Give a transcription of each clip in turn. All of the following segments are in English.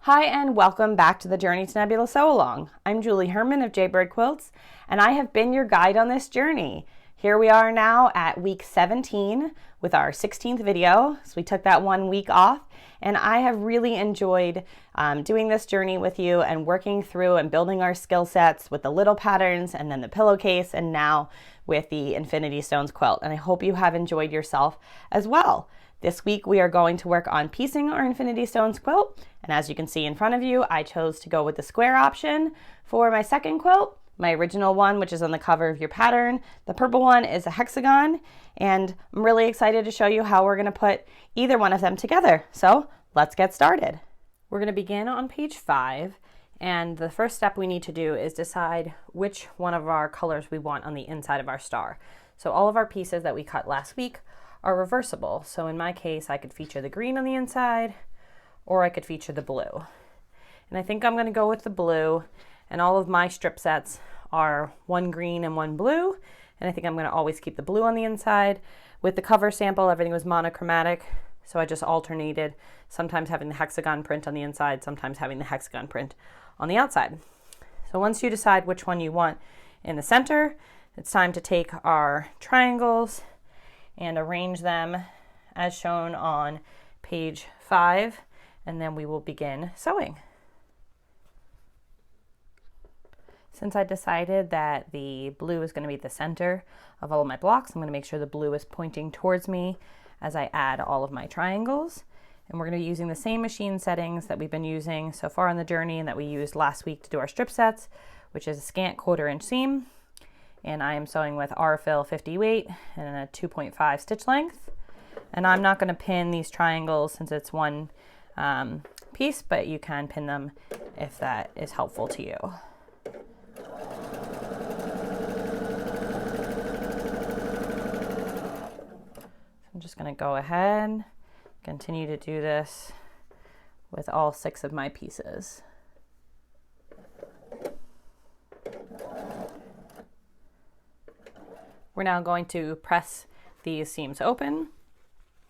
Hi and welcome back to the Journey to Nebula Sew Along. I'm Julie Herman of Jaybird Quilts and I have been your guide on this journey. Here we are now at week 17 with our 16th video. So we took that 1 week off and I have really enjoyed doing this journey with you and working through and building our skill sets with the little patterns and then the pillowcase and now with the Infinity Stones Quilt. And I hope you have enjoyed yourself as well. This week we are going to work on piecing our Infinity Stones quilt, and as you can see in front of you, I chose to go with the square option for my second quilt. My original one, which is on the cover of your pattern, the purple one is a hexagon, and I'm really excited to show you how we're going to put either one of them together. So let's get started. We're going to begin on page 5, and the first step we need to do is decide which one of our colors we want on the inside of our star. So all of our pieces that we cut last week are reversible. So in my case, I could feature the green on the inside, or I could feature the blue. And I think I'm going to go with the blue, and all of my strip sets are one green and one blue, and I think I'm going to always keep the blue on the inside. With the cover sample, everything was monochromatic, so I just alternated, sometimes having the hexagon print on the inside, sometimes having the hexagon print on the outside. So once you decide which one you want in the center, it's time to take our triangles and arrange them as shown on page 5, and then we will begin sewing. Since I decided that the blue is going to be the center of all of my blocks, I'm going to make sure the blue is pointing towards me as I add all of my triangles. And we're going to be using the same machine settings that we've been using so far on the journey and that we used last week to do our strip sets, which is a scant 1/4 inch seam. And I am sewing with R-fill 50 weight and a 2.5 stitch length. And I'm not going to pin these triangles since it's one piece, but you can pin them if that is helpful to you. So I'm just going to go ahead, continue to do this with all 6 of my pieces. We're now going to press these seams open.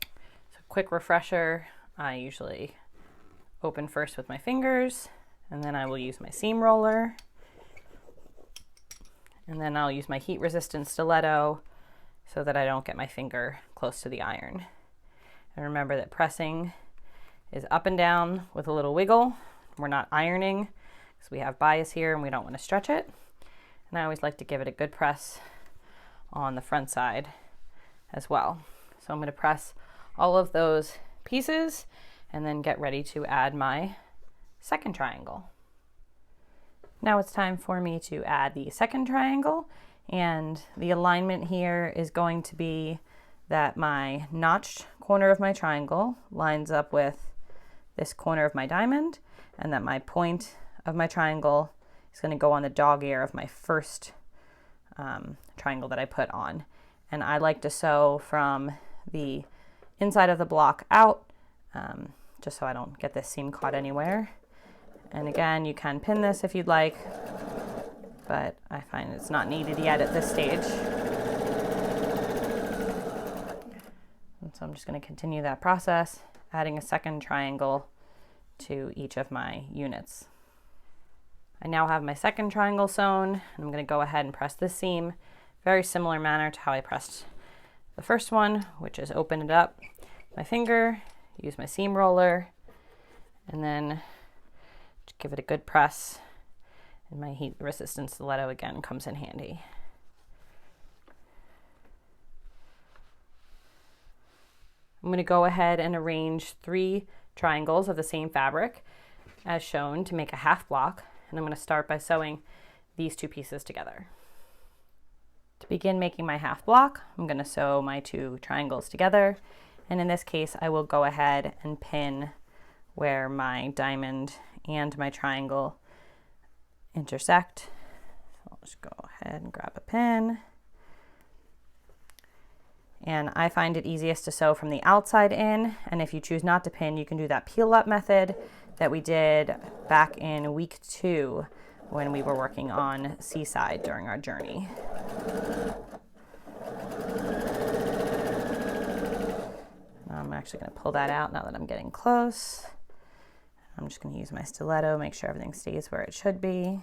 So quick refresher, I usually open first with my fingers, and then I will use my seam roller. And then I'll use my heat resistant stiletto so that I don't get my finger close to the iron. And remember that pressing is up and down with a little wiggle. We're not ironing because we have bias here and we don't want to stretch it. And I always like to give it a good press on the front side as well. So I'm going to press all of those pieces and then get ready to add my second triangle. Now it's time for me to add the second triangle, and the alignment here is going to be that my notched corner of my triangle lines up with this corner of my diamond, and that my point of my triangle is going to go on the dog ear of my first triangle that I put on. And I like to sew from the inside of the block out, just so I don't get this seam caught anywhere. And again, you can pin this if you'd like, but I find it's not needed yet at this stage. And so I'm just going to continue that process, adding a second triangle to each of my units. I now have my second triangle sewn, and I'm going to go ahead and press this seam. Very similar manner to how I pressed the first one, which is open it up with my finger, use my seam roller, and then just give it a good press. And my heat resistant stiletto again comes in handy. I'm going to go ahead and arrange 3 triangles of the same fabric as shown to make a half block. And I'm going to start by sewing these 2 pieces together. To begin making my half block, I'm going to sew my 2 triangles together. And in this case, I will go ahead and pin where my diamond and my triangle intersect. So I'll just go ahead and grab a pin. And I find it easiest to sew from the outside in. And if you choose not to pin, you can do that peel up method that we did back in week 2 when we were working on Seaside during our journey. I'm actually going to pull that out now that I'm getting close. I'm just going to use my stiletto, make sure everything stays where it should be.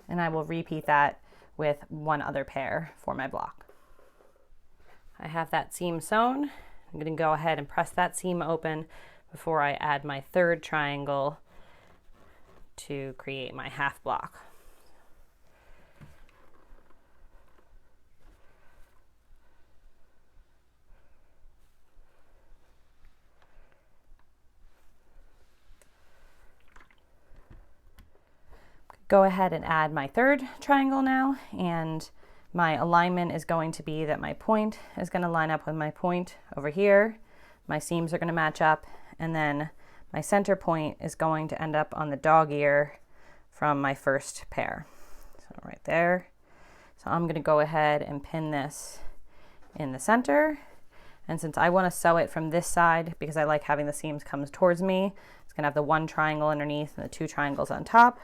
And I will repeat that with one other pair for my block. I have that seam sewn. I'm going to go ahead and press that seam open before I add my third triangle to create my half block. Go ahead and add my third triangle now, and my alignment is going to be that my point is going to line up with my point over here, my seams are going to match up, and then my center point is going to end up on the dog ear from my first pair. So right there. So I'm going to go ahead and pin this in the center, and since I want to sew it from this side because I like having the seams come towards me, it's going to have the one triangle underneath and the two triangles on top.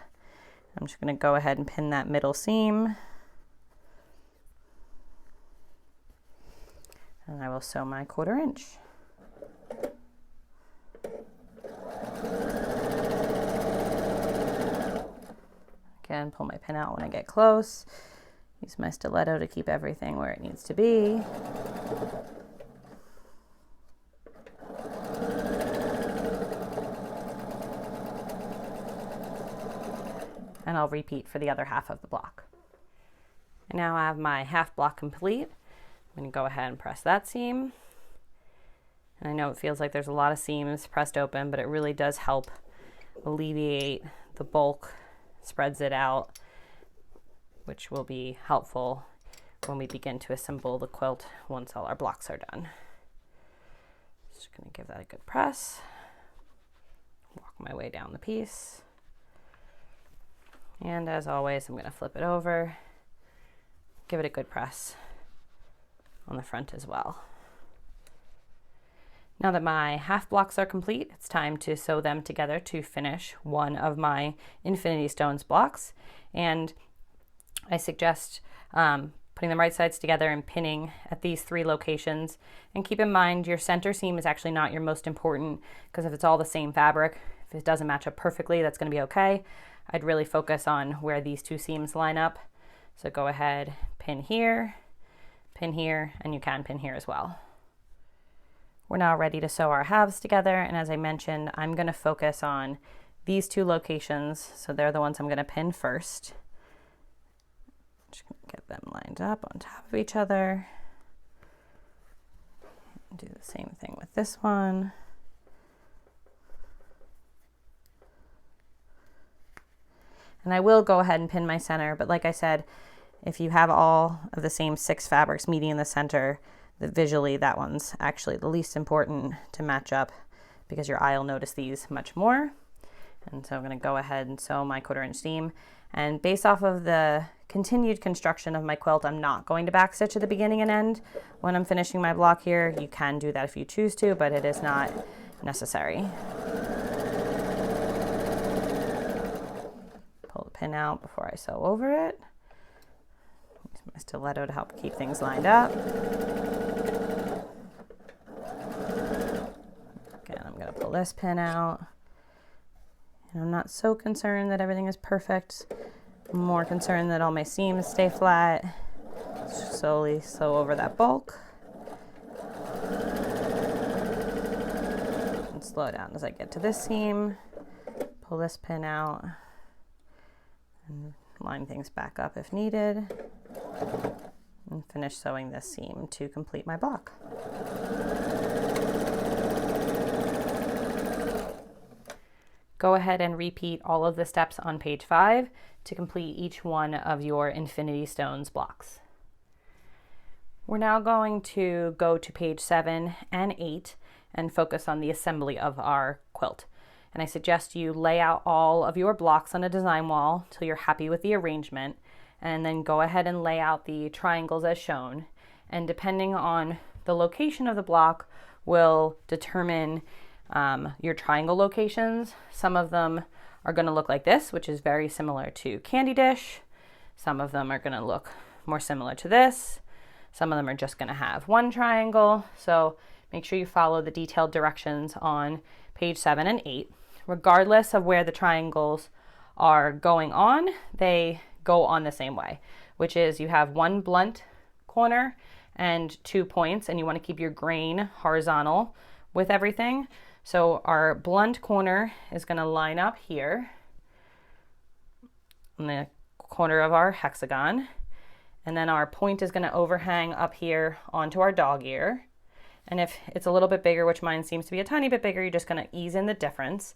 I'm just going to go ahead and pin that middle seam, and I will sew my 1/4 inch. Again, pull my pin out when I get close. Use my stiletto to keep everything where it needs to be. And I'll repeat for the other half of the block. I now have my half block complete. I'm going to go ahead and press that seam. And I know it feels like there's a lot of seams pressed open, but it really does help alleviate the bulk, spreads it out, which will be helpful when we begin to assemble the quilt once all our blocks are done. Just going to give that a good press. Walk my way down the piece. And as always, I'm going to flip it over, give it a good press on the front as well. Now that my half blocks are complete, it's time to sew them together to finish one of my Infinity Stones blocks. And I suggest putting them right sides together and pinning at these 3 locations. And keep in mind your center seam is actually not your most important, because if it's all the same fabric, if it doesn't match up perfectly, that's going to be okay. I'd really focus on where these 2 seams line up. So go ahead, pin here, and you can pin here as well. We're now ready to sew our halves together, and as I mentioned, I'm going to focus on these 2 locations, so they're the ones I'm going to pin first. Just going to get them lined up on top of each other. Do the same thing with this one. And I will go ahead and pin my center, but like I said, if you have all of the same 6 fabrics meeting in the center, visually that one's actually the least important to match up, because your eye will notice these much more. And so I'm going to go ahead and sew my 1/4 inch seam. And based off of the continued construction of my quilt, I'm not going to backstitch at the beginning and end when I'm finishing my block here. You can do that if you choose to, but it is not necessary. Pull the pin out before I sew over it. Use my stiletto to help keep things lined up. Again, I'm going to pull this pin out. And I'm not so concerned that everything is perfect. I'm more concerned that all my seams stay flat. Slowly sew over that bulk. And slow down as I get to this seam. Pull this pin out. And line things back up if needed. And finish sewing this seam to complete my block. Go ahead and repeat all of the steps on page 5 to complete each one of your Infinity Stones blocks. We're now going to go to page 7 and 8 and focus on the assembly of our quilt. And I suggest you lay out all of your blocks on a design wall till you're happy with the arrangement, and then go ahead and lay out the triangles as shown. And depending on the location of the block will determine your triangle locations. Some of them are going to look like this, which is very similar to Candy Dish. Some of them are going to look more similar to this. Some of them are just going to have one triangle. So make sure you follow the detailed directions on page 7 and 8. Regardless of where the triangles are going on, they go on the same way, which is you have one blunt corner and 2 points, and you want to keep your grain horizontal with everything. So our blunt corner is going to line up here in the corner of our hexagon, and then our point is going to overhang up here onto our dog ear. And if it's a little bit bigger, which mine seems to be a tiny bit bigger, you're just going to ease in the difference.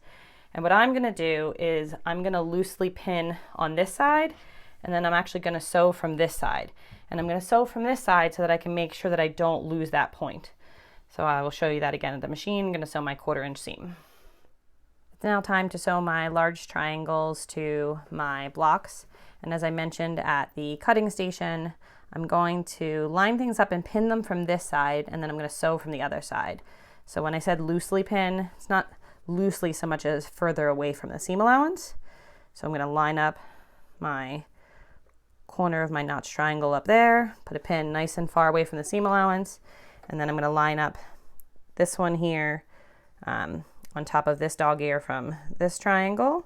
And what I'm going to do is I'm going to loosely pin on this side, and then I'm actually going to sew from this side. And I'm going to sew from this side so that I can make sure that I don't lose that point. So I will show you that again at the machine. I'm going to sew my 1/4 inch seam. It's now time to sew my large triangles to my blocks. And as I mentioned at the cutting station, I'm going to line things up and pin them from this side, and then I'm going to sew from the other side. So when I said loosely pin, it's not loosely so much as further away from the seam allowance. So I'm going to line up my corner of my notch triangle up there, put a pin nice and far away from the seam allowance, and then I'm going to line up this one here on top of this dog ear from this triangle.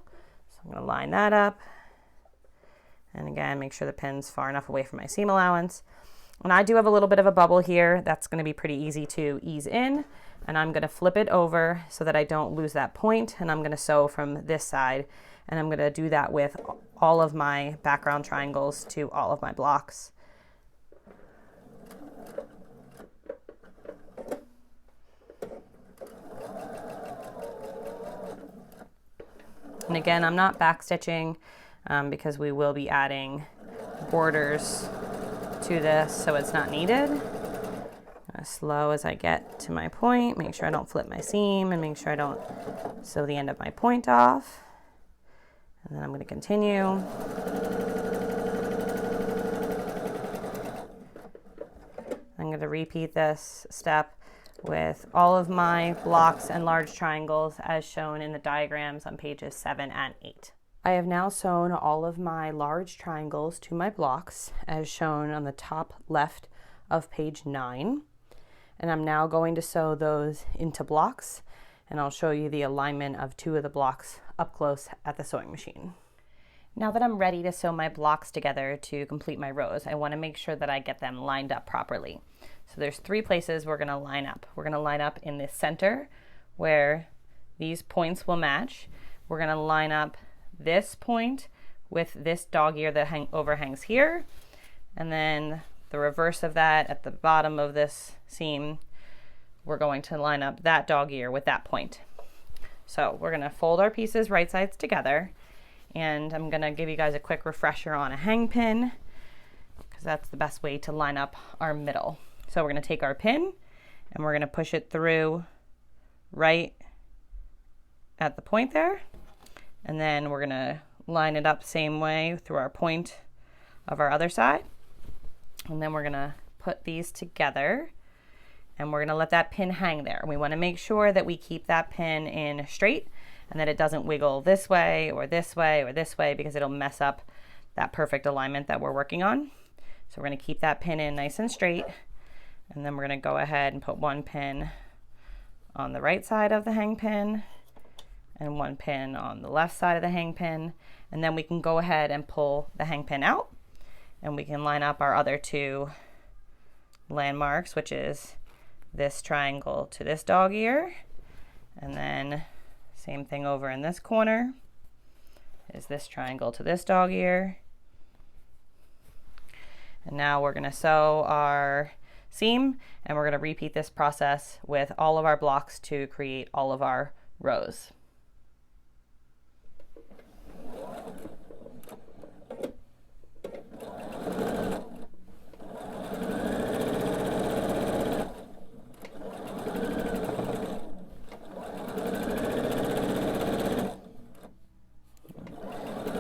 So I'm going to line that up. And again, make sure the pin's far enough away from my seam allowance. And I do have a little bit of a bubble here. That's going to be pretty easy to ease in. And I'm going to flip it over so that I don't lose that point. And I'm going to sew from this side. And I'm going to do that with all of my background triangles to all of my blocks. And again, I'm not backstitching because we will be adding borders to this, so it's not needed. As slow as I get to my point, make sure I don't flip my seam and make sure I don't sew the end of my point off. And then I'm going to continue. I'm going to repeat this step with all of my blocks and large triangles as shown in the diagrams on pages 7 and 8. I have now sewn all of my large triangles to my blocks as shown on the top left of page 9. And I'm now going to sew those into blocks, and I'll show you the alignment of 2 of the blocks up close at the sewing machine. Now that I'm ready to sew my blocks together to complete my rows, I want to make sure that I get them lined up properly. So there's 3 places we're going to line up. We're going to line up in the center where these points will match. We're going to line up this point with this dog ear that overhangs here, and then the reverse of that at the bottom of this seam, we're going to line up that dog ear with that point. So we're going to fold our pieces right sides together, and I'm going to give you guys a quick refresher on a hang pin because that's the best way to line up our middle. So we're going to take our pin and we're going to push it through right at the point there, and then we're going to line it up same way through our point of our other side. And then we're going to put these together and we're going to let that pin hang there. We want to make sure that we keep that pin in straight and that it doesn't wiggle this way or this way or this way because it'll mess up that perfect alignment that we're working on. So we're going to keep that pin in nice and straight, and then we're going to go ahead and put 1 pin on the right side of the hang pin and 1 pin on the left side of the hang pin, and then we can go ahead and pull the hang pin out and we can line up our other 2 landmarks, which is this triangle to this dog ear, and then same thing over in this corner is this triangle to this dog ear. And now we're going to sew our seam, and we're going to repeat this process with all of our blocks to create all of our rows.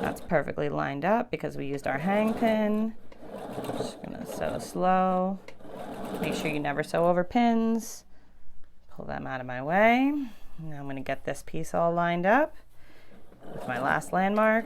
That's perfectly lined up because we used our hang pin. Just gonna sew slow. Make sure you never sew over pins. Pull them out of my way. Now I'm going to get this piece all lined up with my last landmark.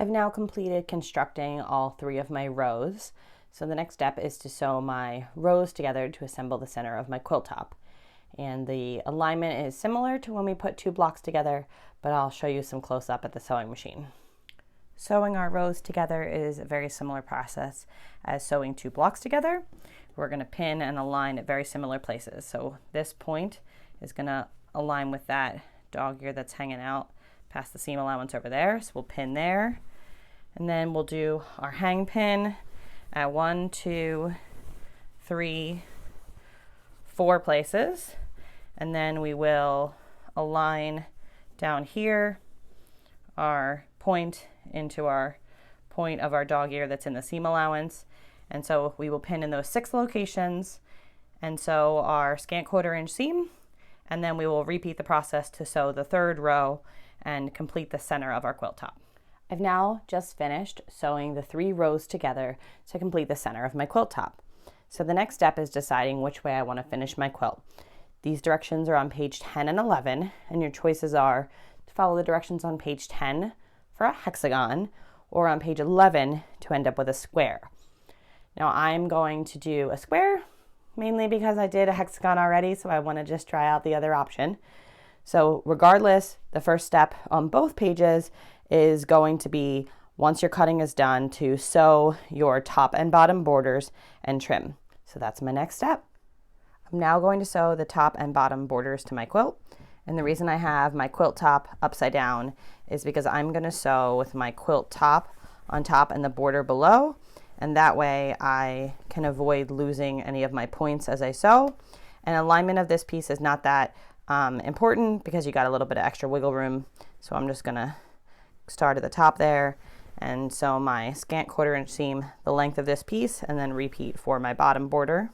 I've now completed constructing all 3 of my rows. So the next step is to sew my rows together to assemble the center of my quilt top. And the alignment is similar to when we put 2 blocks together, but I'll show you some close up at the sewing machine. Sewing our rows together is a very similar process as sewing 2 blocks together. We're going to pin and align at very similar places. So this point is going to align with that dog ear that's hanging out past the seam allowance over there. So we'll pin there, and then we'll do our hang pin at 1, 2, 3, 4 places, and then we will align down here our point into our point of our dog ear that's in the seam allowance. And so we will pin in those 6 locations and sew our scant 1/4 inch seam, and then we will repeat the process to sew the 3rd row and complete the center of our quilt top. I've now just finished sewing the 3 rows together to complete the center of my quilt top. So the next step is deciding which way I want to finish my quilt. These directions are on page 10 and 11, and your choices are to follow the directions on page 10 for a hexagon, or on page 11 to end up with a square. Now I'm going to do a square, mainly because I did a hexagon already, so I want to just try out the other option. So regardless, the first step on both pages is going to be, once your cutting is done, to sew your top and bottom borders and trim. So that's my next step. I'm now going to sew the top and bottom borders to my quilt. And the reason I have my quilt top upside down is because I'm going to sew with my quilt top on top and the border below. And that way I can avoid losing any of my points as I sew. And alignment of this piece is not that important because you got a little bit of extra wiggle room. So I'm just going to start at the top there and sew my scant 1/4 inch seam the length of this piece, and then repeat for my bottom border.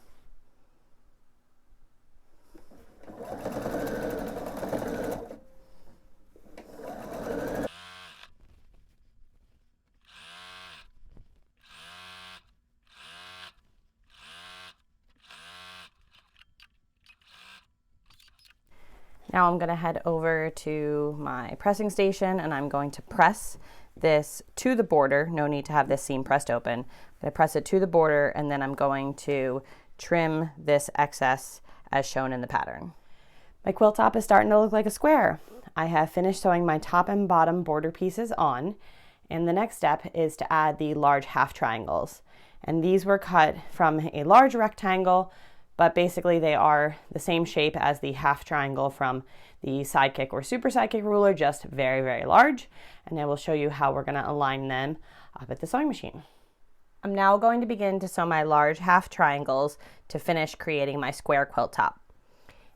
Now I'm going to head over to my pressing station, and I'm going to press this to the border. No need to have this seam pressed open. I'm going to press it to the border, and then I'm going to trim this excess as shown in the pattern. My quilt top is starting to look like a square. I have finished sewing my top and bottom border pieces on, and the next step is to add the large half triangles. And these were cut from a large rectangle, but basically they are the same shape as the half triangle from the Sidekick or Super Sidekick ruler, just very, very large. And I will show you how we're going to align them up at the sewing machine. I'm now going to begin to sew my large half triangles to finish creating my square quilt top.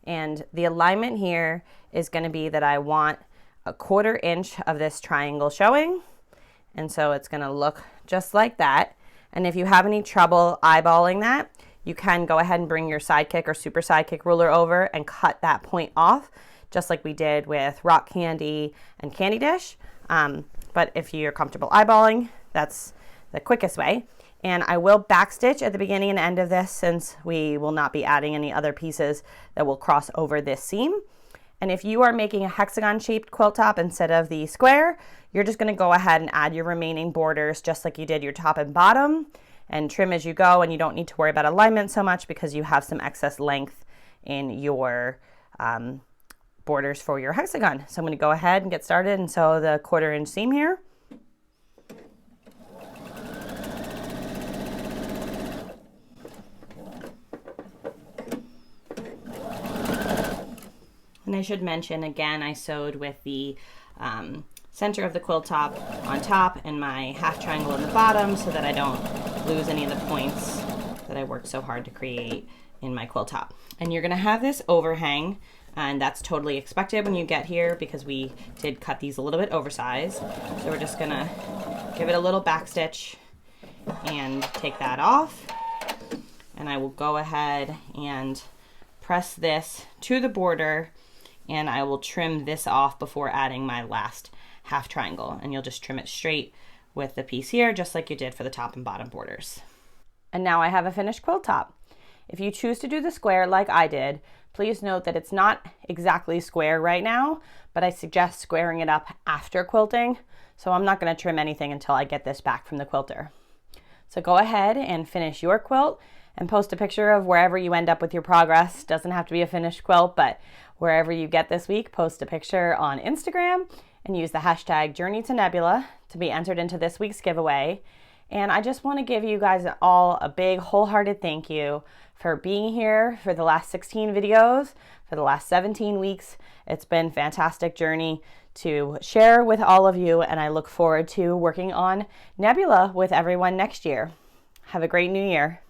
And the alignment here is going to be that I want a 1/4 inch of this triangle showing. And so it's going to look just like that. And if you have any trouble eyeballing that, you can go ahead and bring your Sidekick or Super Sidekick ruler over and cut that point off, just like we did with Rock Candy and Candy Dish. But if you're comfortable eyeballing, that's the quickest way. And I will backstitch at the beginning and end of this, since we will not be adding any other pieces that will cross over this seam. And if you are making a hexagon shaped quilt top instead of the square, you're just going to go ahead and add your remaining borders just like you did your top and bottom, and trim as you go, and you don't need to worry about alignment so much because you have some excess length in your borders for your hexagon. So I'm going to go ahead and get started and sew the 1/4 inch seam here. And I should mention again, I sewed with the center of the quilt top on top and my half triangle in the bottom, so that I don't lose any of the points that I worked so hard to create in my quilt top. And you're gonna have this overhang, and that's totally expected when you get here because we did cut these a little bit oversized. So we're just gonna give it a little back stitch and take that off. And I will go ahead and press this to the border, and I will trim this off before adding my last half triangle. And you'll just trim it straight with the piece here, just like you did for the top and bottom borders. And now I have a finished quilt top. If you choose to do the square like I did, please note that it's not exactly square right now, but I suggest squaring it up after quilting. So I'm not going to trim anything until I get this back from the quilter. So go ahead and finish your quilt and post a picture of wherever you end up with your progress. Doesn't have to be a finished quilt, but wherever you get this week, post a picture on Instagram and use the hashtag Journey to Nebula to be entered into this week's giveaway. And I just want to give you guys all a big wholehearted thank you for being here for the last 16 videos, for the last 17 weeks. It's been a fantastic journey to share with all of you, and I look forward to working on Nebula with everyone next year. Have a great new year.